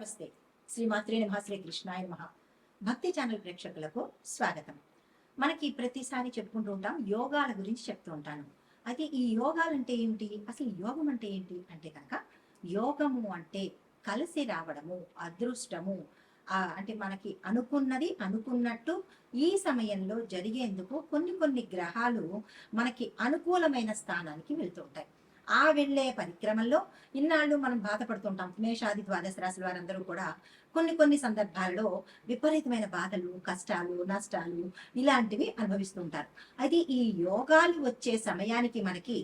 నమస్తే. శ్రీమాత్రే నమః. శ్రీ కృష్ణాయ నమః. భక్తి ఛానల్ ప్రేక్షకులకు స్వాగతం. మనకి ప్రతిసారి చెప్పుకుంటూ ఉంటాం, యోగాల గురించి చెప్తూ ఉంటాను. అయితే ఈ యోగాలు అంటే ఏమిటి, అసలు యోగం అంటే ఏంటి అంటే కనుక, యోగము అంటే కలిసి రావడము, అదృష్టము. అంటే మనకి అనుకున్నది అనుకున్నట్టు ఈ సమయంలో జరిగేందుకు కొన్ని కొన్ని గ్రహాలు మనకి అనుకూలమైన స్థానానికి వెళ్తూ ఉంటాయి. ఆ వెళ్ళే పరిక్రమల్లో ఇన్నాళ్ళు మనం బాధపడుతుంటాం. మేషాది ద్వాదశ రాశుల వారందరూ కూడా కొన్ని కొన్ని సందర్భాల్లో విపరీతమైన బాధలు, కష్టాలు, నష్టాలు ఇలాంటివి అనుభవిస్తుంటారు. అయితే ఈ యోగాలు వచ్చే సమయానికి మనకి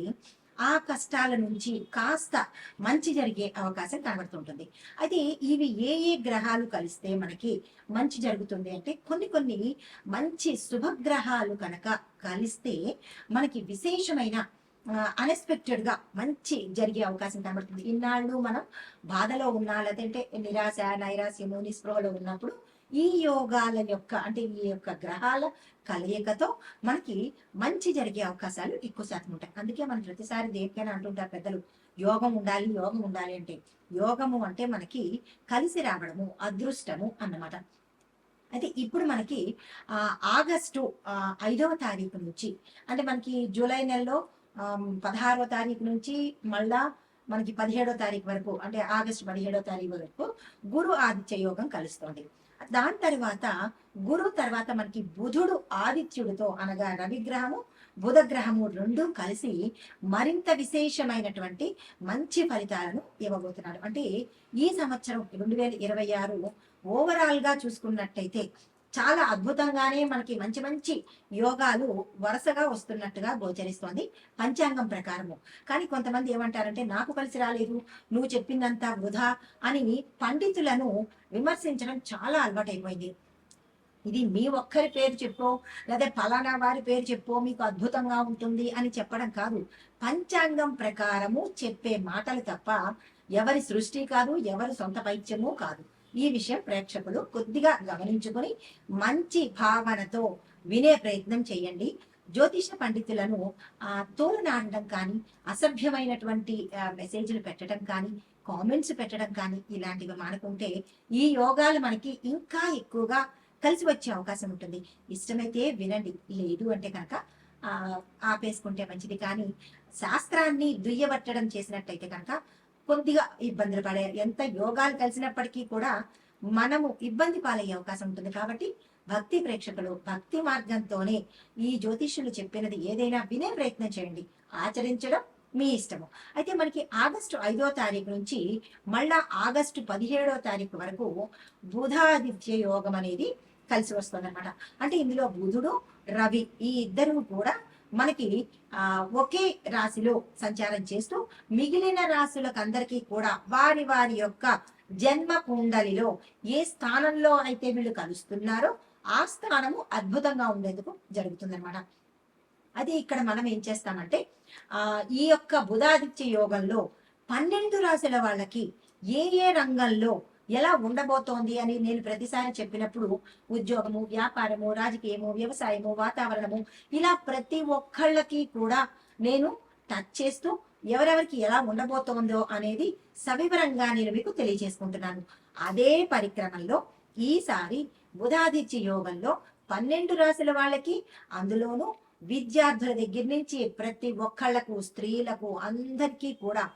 ఆ కష్టాల నుంచి కాస్త మంచి జరిగే అవకాశం కనబడుతుంటుంది. అయితే ఇవి ఏ ఏ గ్రహాలు కలిస్తే మనకి మంచి జరుగుతుంది అంటే, కొన్ని కొన్ని మంచి శుభగ్రహాలు కనుక కలిస్తే మనకి విశేషమైన అన్ఎక్స్పెక్టెడ్ గా మంచి జరిగే అవకాశం కనబడుతుంది. ఇన్నాళ్ళు మనం బాధలో ఉన్నా, లేదంటే నిరాశ, నైరాశ్యము, నిస్పృహలో ఉన్నప్పుడు ఈ యోగాల యొక్క అంటే ఈ యొక్క గ్రహాల కలయికతో మనకి మంచి జరిగే అవకాశాలు ఎక్కువ శాతం ఉంటాయి. అందుకే మనం ప్రతిసారి దేనికైనా అంటుంటారు పెద్దలు, యోగం ఉండాలి, యోగం ఉండాలి అంటే. యోగము అంటే మనకి కలిసి రావడము, అదృష్టము అన్నమాట. అయితే ఇప్పుడు మనకి ఆగస్టు 5వ తారీఖు నుంచి, అంటే మనకి జూలై నెలలో 16వ తారీఖు నుంచి మళ్ళా మనకి 17వ తారీఖు వరకు, అంటే ఆగస్టు 17వ తారీఖు వరకు గురు ఆదిత్య యోగం కలుస్తోంది. దాని తర్వాత గురు తర్వాత మనకి బుధుడు ఆదిత్యుడితో, అనగా రవిగ్రహము బుధగ్రహము రెండు కలిసి మరింత విశేషమైనటువంటి మంచి ఫలితాలను ఇవ్వబోతున్నాడు. అంటే ఈ సంవత్సరం 2026 ఓవరాల్ గా చూసుకున్నట్టయితే చాలా అద్భుతంగానే మనకి మంచి మంచి యోగాలు వరుసగా వస్తున్నట్టుగా గోచరిస్తోంది పంచాంగం ప్రకారము. కానీ కొంతమంది ఏమంటారంటే, నాకు కలిసి రాలేదు, నువ్వు చెప్పిందంతా వృధా అని పండితులను విమర్శించడం చాలా అలవాటైపోయింది. ఇది మీ ఒక్కరి పేరు చెప్పో, లేదా ఫలానా వారి పేరు చెప్పో మీకు అద్భుతంగా ఉంటుంది అని చెప్పడం కాదు. పంచాంగం ప్రకారము చెప్పే మాటలు తప్ప ఎవరి సృష్టి కాదు, ఎవరి సొంత పైత్యము కాదు. ఈ విషయం ప్రేక్షకులు కొద్దిగా గమనించుకొని మంచి భావనతో వినే ప్రయత్నం చేయండి. జ్యోతిష పండితులను తోలునాడడం కానీ, అసభ్యమైనటువంటి మెసేజ్లు పెట్టడం కానీ, కామెంట్స్ పెట్టడం కానీ ఇలాంటివి మానుకుంటే ఈ యోగాలు మనకి ఇంకా ఎక్కువగా కలిసి వచ్చే అవకాశం ఉంటుంది. ఇష్టమైతే వినండి, లేదు అంటే కనుక ఆపేసుకుంటే మంచిది. కానీ శాస్త్రాన్ని దుయ్యబట్టడం చేసినట్టయితే కనుక కొద్దిగా ఇబ్బందులు పడే, ఎంత యోగాలు కలిసినప్పటికీ కూడా మనము ఇబ్బంది పాలయ్యే అవకాశం ఉంటుంది. కాబట్టి భక్తి ప్రేక్షకులు భక్తి మార్గంతోనే ఈ జ్యోతిష్యులు చెప్పినది ఏదైనా వినే ప్రయత్నం చేయండి. ఆచరించడం మీ ఇష్టము. అయితే మనకి ఆగస్టు 5వ తారీఖు నుంచి మళ్ళా ఆగస్టు 17వ తారీఖు వరకు బుధాదిత్య యోగం అనేది కలిసి వస్తుంది అనమాట. అంటే ఇందులో బుధుడు, రవి ఈ ఇద్దరు కూడా మనకి ఒకే రాశిలో సంచారం చేస్తూ మిగిలిన రాశులకు అందరికీ కూడా వారి వారి యొక్క జన్మ కుండలిలో ఏ స్థానంలో అయితే వీళ్ళు కలుస్తున్నారో ఆ స్థానము అద్భుతంగా ఉండేందుకు జరుగుతుందన్నమాట. అది ఇక్కడ మనం ఏం చేస్తామంటే, ఈ యొక్క బుధాదిత్య యోగంలో 12 రాశుల వాళ్ళకి ఏ ఏ రంగంలో ఎలా ఉండబోతోంది అని నేను ప్రతిసారి చెప్పినప్పుడు, ఉద్యోగము, వ్యాపారము, రాజకీయము, వ్యవసాయము, వాతావరణము, ఇలా ప్రతి ఒక్కళ్ళకి కూడా నేను టచ్ చేస్తూ ఎవరెవరికి ఎలా ఉండబోతోందో అనేది సవివరంగా నేను మీకు తెలియజేసుకుంటున్నాను. అదే పరిక్రమంలో ఈసారి బుధాదిత్య యోగంలో 12 రాశుల వాళ్ళకి, అందులోనూ విద్యార్థుల దగ్గర నుంచి ప్రతి ఒక్కళ్లకు, స్త్రీలకు అందరికీ కూడా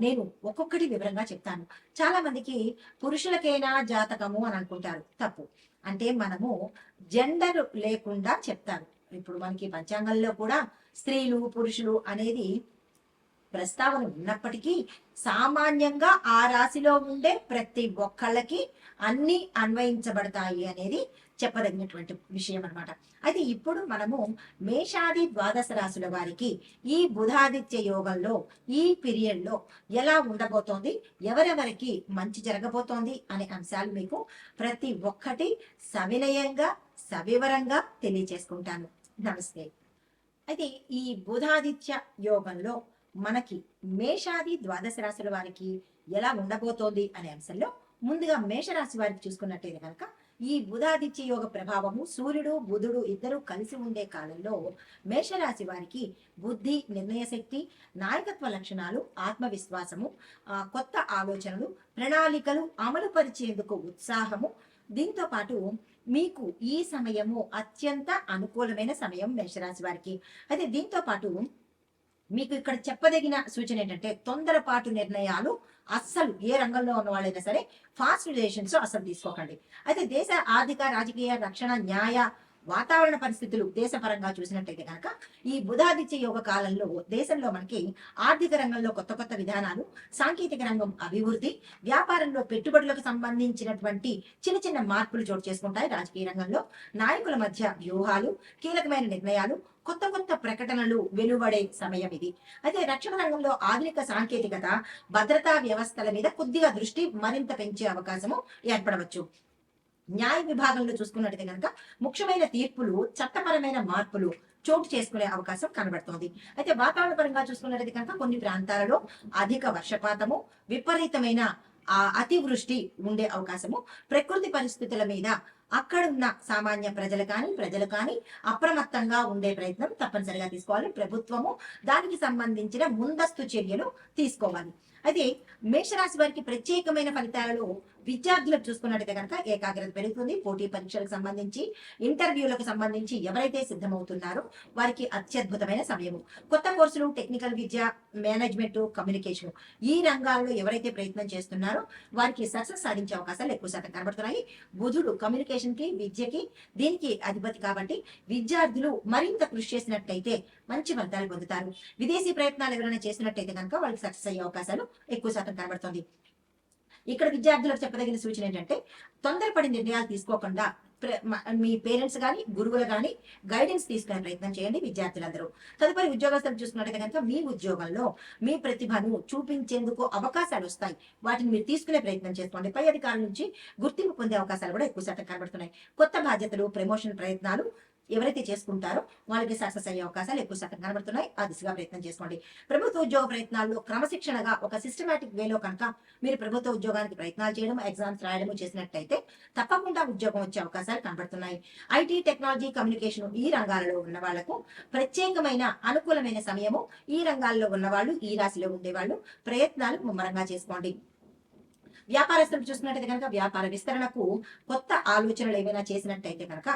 నేను ఒక్కొక్కటి వివరంగా చెప్తాను. చాలా మందికి పురుషులకైనా జాతకము అని అనుకుంటారు. తప్పు. అంటే మనము జెండర్ లేకుండా చెప్తారు. ఇప్పుడు మనకి పంచాంగంలో కూడా స్త్రీలు, పురుషులు అనేది ప్రస్తావన ఉన్నప్పటికీ సామాన్యంగా ఆ రాశిలో ఉండే ప్రతి ఒక్కళ్ళకి అన్ని అన్వయించబడతాయి అనేది చెప్పదగినటువంటి విషయం అనమాట. అయితే ఇప్పుడు మనము మేషాది ద్వాదశ రాశుల వారికి ఈ బుధాదిత్య యోగంలో ఈ పీరియడ్ లో ఎలా ఉండబోతోంది, ఎవరెవరికి మంచి జరగబోతోంది అనే అంశాలు మీకు ప్రతి ఒక్కటి సవినయంగా సవివరంగా తెలియజేసుకుంటాను. నమస్తే. అయితే ఈ బుధాదిత్య యోగంలో మనకి మేషాది ద్వాదశ రాశుల వారికి ఎలా ఉండబోతోంది అనే అంశంలో ముందుగా మేషరాశి వారికి చూసుకున్నట్టయితే కనుక ఈ బుధాదిత్య యోగ ప్రభావము సూర్యుడు బుధుడు ఇద్దరు కలిసి ఉండే కాలంలో మేషరాశి వారికి బుద్ధి, నిర్ణయ శక్తి, నాయకత్వ లక్షణాలు, ఆత్మవిశ్వాసము, కొత్త ఆలోచనలు, ప్రణాళికలు అమలు పరిచేందుకు ఉత్సాహము. దీంతో పాటు మీకు ఈ సమయము అత్యంత అనుకూలమైన సమయం మేషరాశి వారికి. అయితే దీంతో పాటు మీకు ఇక్కడ చెప్పదగిన సూచన ఏంటంటే తొందరపాటు నిర్ణయాలు అస్సలు ఏ రంగంలో ఉన్న వాళ్ళైనా సరే ఫాస్ట్ డిసిషన్స్ అస్సలు తీసుకోకండి. అయితే దేశ ఆర్థిక, రాజకీయ, రక్షణ, న్యాయ, వాతావరణ పరిస్థితులు దేశపరంగా చూసినట్టయితే కనుక ఈ బుధాదిత్య యోగ కాలంలో దేశంలో మనకి ఆర్థిక రంగంలో కొత్త కొత్త విధానాలు, సాంకేతిక రంగం అభివృద్ధి, వ్యాపారంలో పెట్టుబడులకు సంబంధించినటువంటి చిన్న చిన్న మార్పులు చోటు చేసుకుంటాయి. రాజకీయ రంగంలో నాయకుల మధ్య వ్యూహాలు, కీలకమైన నిర్ణయాలు, కొత్త కొత్త ప్రకటనలు వెలువడే సమయం ఇది. అయితే రక్షణ రంగంలో ఆధునిక సాంకేతికత, భద్రతా వ్యవస్థల మీద కొద్దిగా దృష్టి మరింత పెంచే అవకాశము ఏర్పడవచ్చు. న్యాయ విభాగంలో చూసుకున్నట్టయితే కనుక ముఖ్యమైన తీర్పులు, చట్టపరమైన మార్పులు చోటు చేసుకునే అవకాశం కనబడుతోంది. అయితే వాతావరణ పరంగా చూసుకున్నట్టయితే కనుక కొన్ని ప్రాంతాలలో అధిక వర్షపాతము, విపరీతమైన అతివృష్టి ఉండే అవకాశము, ప్రకృతి పరిస్థితుల మీద అక్కడున్న సామాన్య ప్రజలు కానీ అప్రమత్తంగా ఉండే ప్రయత్నం తప్పనిసరిగా తీసుకోవాలి. ప్రభుత్వము దానికి సంబంధించిన ముందస్తు చర్యలు తీసుకోవాలి. అయితే మేషరాశి వారికి ప్రత్యేకమైన ఫలితాలలో విద్యార్థులకు చూసుకున్నట్టయితే కనుక ఏకాగ్రత పెరుగుతుంది. పోటీ పరీక్షలకు సంబంధించి, ఇంటర్వ్యూలకు సంబంధించి ఎవరైతే సిద్ధమవుతున్నారో వారికి అత్యద్భుతమైన సమయము. కొత్త కోర్సులు, టెక్నికల్ విద్య, మేనేజ్మెంట్, కమ్యూనికేషన్ ఈ రంగాల్లో ఎవరైతే ప్రయత్నం చేస్తున్నారో వారికి సక్సెస్ సాధించే అవకాశాలు ఎక్కువ శాతం కనబడుతున్నాయి. బుధుడు కమ్యూనికేషన్ కి, విద్యకి దీనికి అధిపతి కాబట్టి విద్యార్థులు మరింత కృషి చేసినట్టయితే మంచి ఫలితాలు పొందుతారు. విదేశీ ప్రయత్నాలు ఎవరైనా చేసినట్టయితే కనుక వాళ్ళకి సక్సెస్ అయ్యే అవకాశాలు ఎక్కువ శాతం కనబడుతుంది. ఇక్కడ విద్యార్థులకు చెప్పదగిన సూచన ఏంటంటే తొందరపడి నిర్ణయాలు తీసుకోకుండా మీ పేరెంట్స్ కానీ, గురువులు కానీ గైడెన్స్ తీసుకునే ప్రయత్నం చేయండి విద్యార్థులందరూ. తదుపరి ఉద్యోగస్తులు చూసుకున్నట్టయితే కనుక మీ ఉద్యోగంలో మీ ప్రతిభను చూపించేందుకు అవకాశాలు వస్తాయి. వాటిని మీరు తీసుకునే ప్రయత్నం చేసుకోండి. పై అధికారుల నుంచి గుర్తింపు పొందే అవకాశాలు కూడా ఎక్కువ శాతం కనబడుతున్నాయి. కొత్త బాధ్యతలు, ప్రమోషన్ ప్రయత్నాలు ఎవరైతే చేసుకుంటారో వాళ్ళకి సక్సెస్ అయ్యే అవకాశాలు ఎక్కువ శాతం కనబడుతున్నాయి. ఆ దిశగా ప్రయత్నం చేసుకోండి. ప్రభుత్వ ఉద్యోగ ప్రయత్నాల్లో క్రమశిక్షణగా ఒక సిస్టమేటిక్ వేలో కనుక మీరు ప్రభుత్వ ఉద్యోగానికి ప్రయత్నాలు చేయడం, ఎగ్జామ్స్ రాయడం చేసినట్టయితే తప్పకుండా ఉద్యోగం వచ్చే అవకాశాలు కనబడుతున్నాయి. ఐటీ, టెక్నాలజీ, కమ్యూనికేషన్ ఈ రంగాలలో ఉన్న వాళ్లకు ప్రత్యేకమైన అనుకూలమైన సమయము. ఈ రంగాల్లో ఉన్నవాళ్ళు, ఈ రాశిలో ఉండేవాళ్ళు ప్రయత్నాలు ముమ్మరంగా చేసుకోండి. వ్యాపారస్తులు చూసుకున్నట్టయితే కనుక వ్యాపార విస్తరణకు కొత్త ఆలోచనలు ఏమైనా చేసినట్టయితే కనుక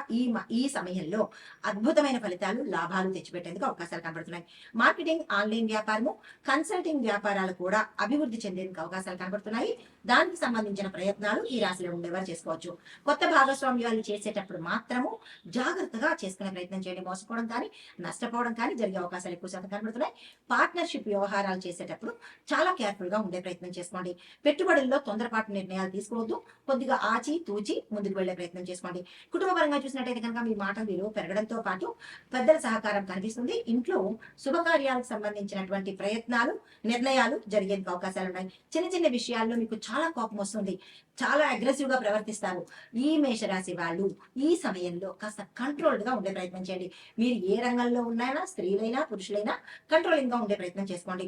ఈ సమయంలో అద్భుతమైన ఫలితాలు, లాభాలు తెచ్చిపెట్టేందుకు అవకాశాలు కనబడుతున్నాయి. మార్కెటింగ్, ఆన్లైన్ వ్యాపారము, కన్సల్టింగ్ వ్యాపారాలు కూడా అభివృద్ధి చెందేందుకు అవకాశాలు కనబడుతున్నాయి. దానికి సంబంధించిన ప్రయత్నాలు ఈ రాశిలో ఉండేవారు చేసుకోవచ్చు. కొత్త భాగస్వామ్యాలు చేసేటప్పుడు మాత్రము జాగ్రత్తగా చేసుకునే ప్రయత్నం చేయండి. మోసపోవడం కానీ, నష్టపోవడం కానీ జరిగే అవకాశాలు ఎక్కువ శాతం కనబడుతున్నాయి. పార్ట్నర్షిప్ వ్యవహారాలు చేసేటప్పుడు చాలా కేర్ఫుల్ గా ఉండే ప్రయత్నం చేసుకోండి. పెట్టుబడుల్లో తొందరపాటు నిర్ణయాలు తీసుకోవద్దు. కొద్దిగా ఆచి తూచి ముందుకు వెళ్లే ప్రయత్నం చేసుకోండి. కుటుంబ పరంగా చూసినట్టయితే కనుక మీ మాట విలువ పెరగడంతో పాటు పెద్దల సహకారం కనిపిస్తుంది. ఇంట్లో శుభకార్యాలకు సంబంధించినటువంటి ప్రయత్నాలు, నిర్ణయాలు జరిగేందుకు అవకాశాలు ఉన్నాయి. చిన్న చిన్న విషయాల్లో మీకు చాలా కోపం వస్తుంది, చాలా అగ్రెసివ్ గా ప్రవర్తిస్తారు. ఈ మేషరాశి వాళ్ళు ఈ సమయంలో కాస్త కంట్రోల్డ్ గా ఉండే ప్రయత్నం చేయండి. మీరు ఏ రంగంలో ఉన్నాయన్నా, స్త్రీలైనా పురుషులైనా కంట్రోలింగ్ గా ఉండే ప్రయత్నం చేసుకోండి.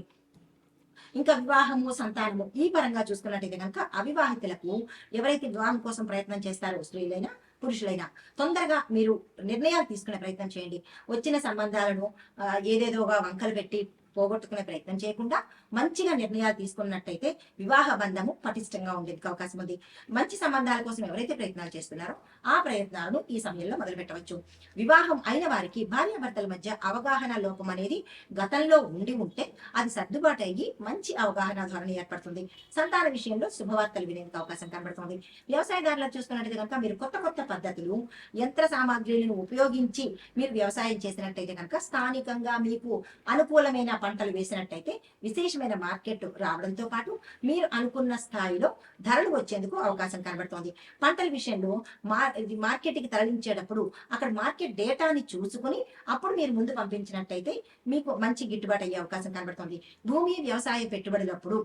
ఇంకా వివాహము, సంతానము ఈ పరంగా చూసుకున్నట్టయితే కనుక అవివాహితులకు ఎవరైతే వివాహం కోసం ప్రయత్నం చేస్తారో స్త్రీలైనా పురుషులైనా తొందరగా మీరు నిర్ణయాలు తీసుకునే ప్రయత్నం చేయండి. వచ్చిన సంబంధాలను ఏదేదోగా వంకలు పెట్టి పోగొట్టుకునే ప్రయత్నం చేయకుండా మంచిగా నిర్ణయాలు తీసుకున్నట్టయితే వివాహ బంధము పటిష్టంగా ఉండేందుకు అవకాశం ఉంది. మంచి సంబంధాల కోసం ఎవరైతే ప్రయత్నాలు చేస్తున్నారో ఆ ప్రయత్నాలను ఈ సమయంలో మొదలు పెట్టవచ్చు. వివాహం అయిన వారికి భార్యాభర్తల మధ్య అవగాహన లోపం అనేది గతంలో ఉంటే అది సర్దుబాటు అయ్యి మంచి అవగాహన ధోరణి ఏర్పడుతుంది. సంతాన విషయంలో శుభవార్తలు వినేందుకు అవకాశం కనబడుతుంది. వ్యవసాయదారులకు చూసుకున్నట్టయితే కనుక మీరు కొత్త కొత్త పద్ధతులు, యంత్ర సామాగ్రిలను ఉపయోగించి మీరు వ్యవసాయం చేసినట్టయితే కనుక స్థానికంగా మీకు అనుకూలమైన పంటలు వేసినట్టయితే విశేషమైన మార్కెట్ రావడంతో పాటు మీరు అనుకున్న స్థాయిలో ధరలు వచ్చేందుకు అవకాశం కనబడుతోంది. పంటల విషయంలో మార్కెట్కి తరలించేటప్పుడు అక్కడ మార్కెట్ డేటాని చూసుకుని అప్పుడు మీరు ముందు పంపించినట్టయితే మీకు మంచి గిట్టుబాటు అయ్యే అవకాశం కనబడుతోంది. భూమి, వ్యవసాయ పెట్టుబడులప్పుడు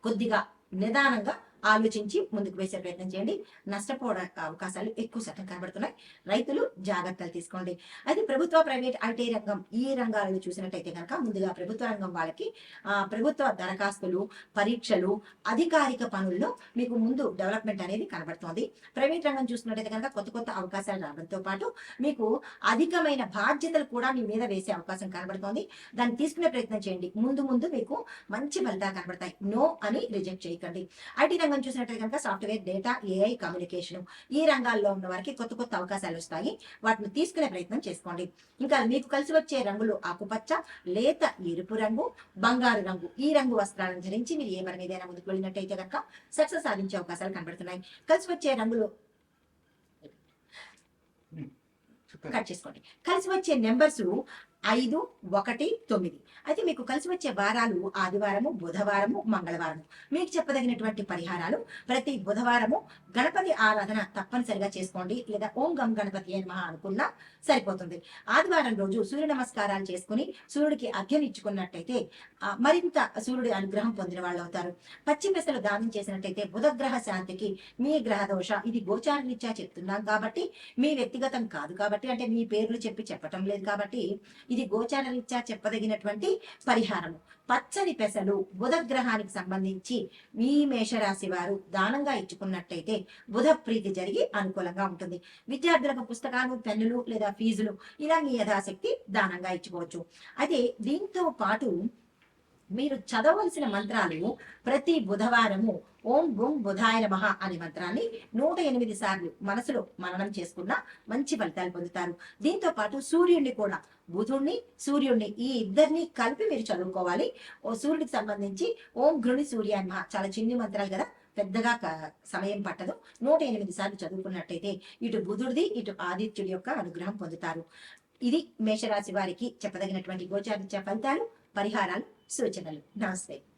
కొద్దిగా నిదానంగా ఆలోచించి ముందుకు వేసే ప్రయత్నం చేయండి. నష్టపోవడానికి అవకాశాలు ఎక్కువ శాతం కనబడుతున్నాయి. రైతులు జాగ్రత్తలు తీసుకోండి. అయితే ప్రభుత్వ, ప్రైవేట్, ఐటీ రంగం ఈ రంగాలను చూసినట్టయితే కనుక ముందుగా ప్రభుత్వ రంగం వాళ్ళకి ప్రభుత్వ దరఖాస్తులు, పరీక్షలు, అధికారిక పనుల్లో మీకు ముందు డెవలప్మెంట్ అనేది కనబడుతోంది. ప్రైవేట్ రంగం చూసినట్టయితే కనుక కొత్త కొత్త అవకాశాలు రావడంతో పాటు మీకు అధికమైన బాధ్యతలు కూడా మీ మీద వేసే అవకాశం కనబడుతోంది. దాన్ని తీసుకునే ప్రయత్నం చేయండి. ముందు ముందు మీకు మంచి ఫలితాలు కనబడతాయి. నో అని రిజెక్ట్ చేయకండి. ఐటీ రంగం చూసినట్టయితే కనుక సాఫ్ట్వేర్, డేటా, ఏఐ, కమ్యూనికేషన్ ఈ రంగాల్లో ఉన్న వారికి కొత్త కొత్త అవకాశాలు వస్తాయి. వాటిని తీసుకునే ప్రయత్నం చేసుకోండి. ఇంకా మీకు కలిసి వచ్చే రంగులు ఆకుపచ్చ, లేత ఎరుపు రంగు, బంగారు రంగు. ఈ రంగు వస్త్రాలను ధరించి మీరు ఏ పని మీదైనా ముందుకు వెళ్ళినట్టయితే కనుక సక్సెస్ సాధించే అవకాశాలు కనబడుతున్నాయి. కలిసి వచ్చే రంగులు కట్ చేసుకోండి. కలిసి వచ్చే నెంబర్స్ 5, 1, 9. అయితే మీకు కలిసి వచ్చే వారాలు ఆదివారము, బుధవారము, మంగళవారము. మీకు చెప్పదగినటువంటి పరిహారాలు ప్రతి బుధవారము గణపతి ఆరాధన తప్పనిసరిగా చేసుకోండి. లేదా ఓం గం గణపతి నమః అనుకున్నా సరిపోతుంది. ఆదివారం రోజు సూర్య నమస్కారాలు చేసుకుని సూర్యుడికి అర్ఘ్యం ఇచ్చుకున్నట్టయితే మరింత సూర్యుడి అనుగ్రహం పొందిన వాళ్ళు అవుతారు. పచ్చి పెసలు దానం చేసినట్టయితే బుధగ్రహ శాంతికి మీ గ్రహ దోష ఇది గోచారరీత్యా చెప్తున్నాం కాబట్టి మీ వ్యక్తిగతం కాదు కాబట్టి, అంటే మీ పేర్లు చెప్పటం లేదు కాబట్టి ఇది గోచారరీత్యా చెప్పదగినటువంటి పరిహారము. పచ్చని పెసలు బుధగ్రహానికి సంబంధించి మీ మేషరాశి వారు దానంగా ఇచ్చుకున్నట్టయితే బుధ ప్రీతి జరిగి అనుకూలంగా ఉంటుంది. విద్యార్థులకు పుస్తకాలు, పెన్నులు లేదా ఫీజులు ఇలా మీ యథాశక్తి దానంగా ఇచ్చుకోవచ్చు. అయితే దీంతో పాటు మీరు చదవలసిన మంత్రాలు ప్రతి బుధవారము ఓం గుం బుధాయ నమః అనే మంత్రాన్ని 108 సార్లు మనసులో మననం చేసుకున్న మంచి ఫలితాలు పొందుతారు. దీంతో పాటు సూర్యుడిని కూడా, బుధుడిని, సూర్యుడిని ఈ ఇద్దరిని కలిపి మీరు చదువుకోవాలి. ఓ సూర్యుడికి సంబంధించి ఓం గృణి సూర్యాయ నమః చాలా చిన్ని మంత్రాలు కదా, పెద్దగా సమయం పట్టదు. 108 సార్లు చదువుకున్నట్టయితే ఇటు బుధుడిది ఇటు ఆదిత్యుడి యొక్క అనుగ్రహం పొందుతారు. ఇది మేషరాశి వారికి చెప్పదగినటువంటి గోచార ఫలితాలు, పరిహారాలు, సూచనలు. నమస్తే.